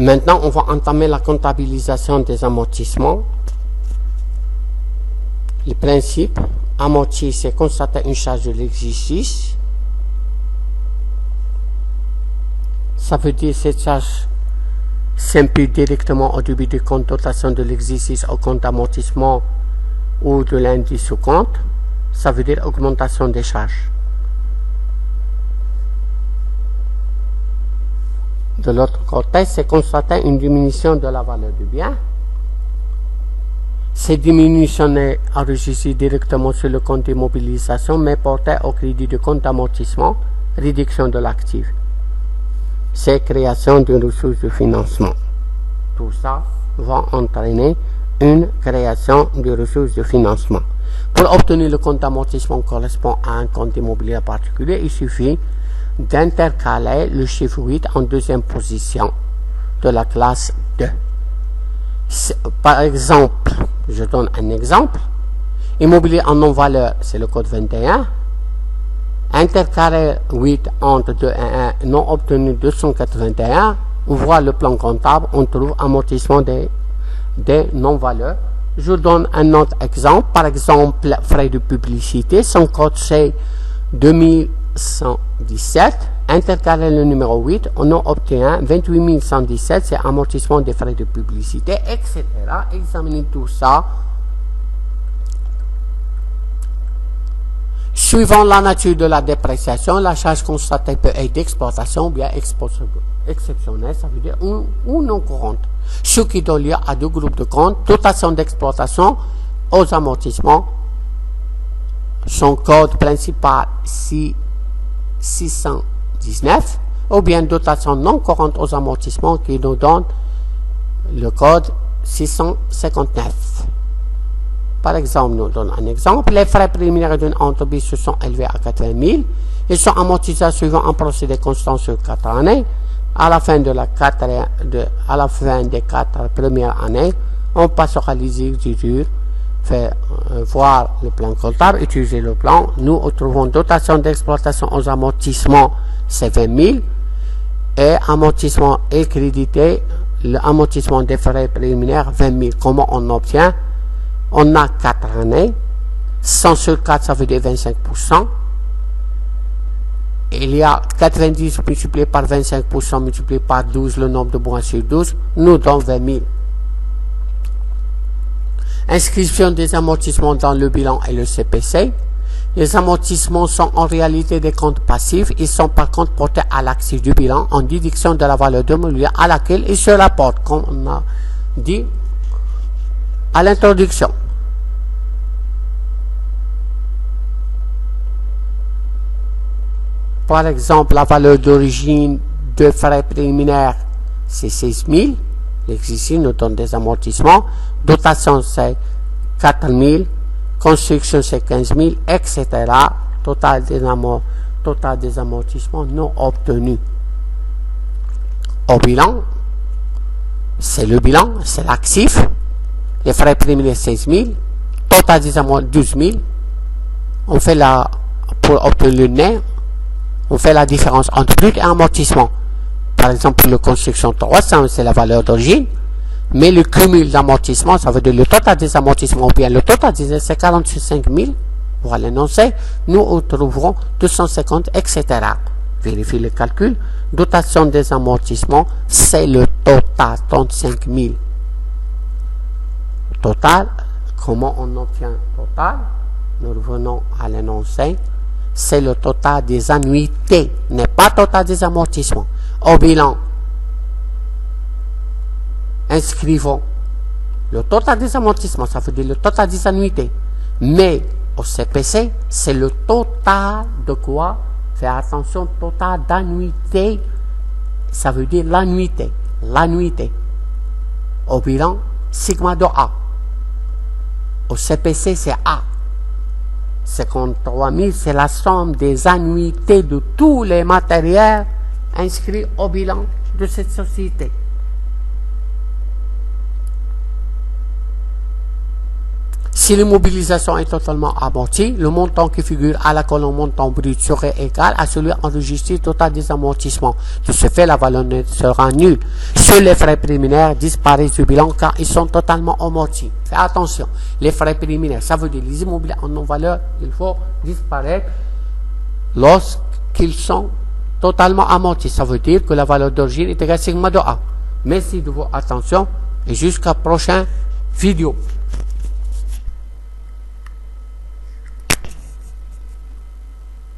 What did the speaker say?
Maintenant, on va entamer la comptabilisation des amortissements. Le principe, amorti, c'est constater une charge de l'exercice. Ça veut dire que cette charge s'impute directement au début du compte dotation de l'exercice au compte d'amortissement ou de l'indice au compte. Ça veut dire augmentation des charges. De l'autre côté, c'est constater une diminution de la valeur du bien. Cette diminution est enregistrée directement sur le compte d'immobilisation, mais portée au crédit du compte d'amortissement, réduction de l'actif. C'est création d'une ressource de financement. Tout ça va entraîner une création de ressources de financement. Pour obtenir le compte d'amortissement correspond à un compte immobilier particulier, il suffit d'intercaler le chiffre 8 en deuxième position de la classe 2. Par exemple, je donne un exemple. Immobilier en non-valeur, c'est le code 21. Intercaler 8 entre 2 et 1, non obtenu 281. On voit le plan comptable, on trouve amortissement des non-valeurs. Je donne un autre exemple. Par exemple, frais de publicité, son code c'est 2117. Intercaler le numéro 8, on en obtient 28117, c'est amortissement des frais de publicité, etc. Examinez tout ça. Suivant la nature de la dépréciation, la charge constatée peut être d'exploitation ou bien exceptionnelle, ça veut dire ou non courante. Ce qui donne lieu à deux groupes de comptes, dotation d'exploitation aux amortissements. Son code principal 619, ou bien dotation non courante aux amortissements qui nous donne le code 659. Par exemple, nous donnons un exemple. Les frais préliminaires d'une entreprise se sont élevés à 80 000. Ils sont amortisés suivant un procédé constant sur 4 années. À la fin des 4 premières années, on passera les écritures, voir le plan comptable, utiliser le plan. Nous retrouvons dotation d'exploitation aux amortissements, c'est 20 000. Et amortissement et crédité, l'amortissement des frais préliminaires, 20 000. Comment on obtient? On a 4 années. 100 sur 4, ça veut dire 25%. Il y a 90 multiplié par 25% multiplié par 12, le nombre de mois sur 12, nous donne 20 000. Inscription des amortissements dans le bilan et le CPC. Les amortissements sont en réalité des comptes passifs. Ils sont par contre portés à l'actif du bilan en déduction de la valeur de mobilier à laquelle ils se rapportent, comme on a dit à l'introduction. Par exemple, la valeur d'origine de frais préliminaires, c'est 16 000. L'exercice nous donne des amortissements. Dotation, c'est 4 000. Construction, c'est 15 000, etc. Total des amortissements non obtenus. Au bilan, c'est le bilan, c'est l'actif. Les frais préliminaires, 16 000. Total des amortissements, 12 000. On fait pour obtenir le net, on fait la différence entre brut et amortissement. Par exemple, pour la construction 300, c'est la valeur d'origine. Mais le cumul d'amortissement, ça veut dire le total des amortissements, ou bien le total des c'est 45 000. On va l'énoncer. Nous retrouverons 250, etc. Vérifiez le calcul. Dotation des amortissements, c'est le total, 35 000. Total, comment on obtient total? Nous revenons à l'énoncé. C'est le total des annuités, n'est pas total des amortissements. Au bilan, inscrivons le total des amortissements, ça veut dire le total des annuités. Mais au CPC, c'est le total de quoi? Faites attention, total d'annuité, ça veut dire l'annuité. L'annuité. Au bilan, sigma de A. Au CPC, c'est A. 53 000, c'est la somme des annuités de tous les matériels inscrits au bilan de cette société. Si l'immobilisation est totalement amortie, le montant qui figure à la colonne montant brut serait égal à celui enregistré total des amortissements. De ce fait, la valeur nette sera nulle. Seuls les frais préliminaires disparaissent du bilan car ils sont totalement amortis. Fais attention, les frais préliminaires, ça veut dire les immobiliers en non-valeur, il faut disparaître lorsqu'ils sont totalement amortis. Ça veut dire que la valeur d'origine est égale à sigma de A. Merci de votre attention et jusqu'à la prochaine vidéo.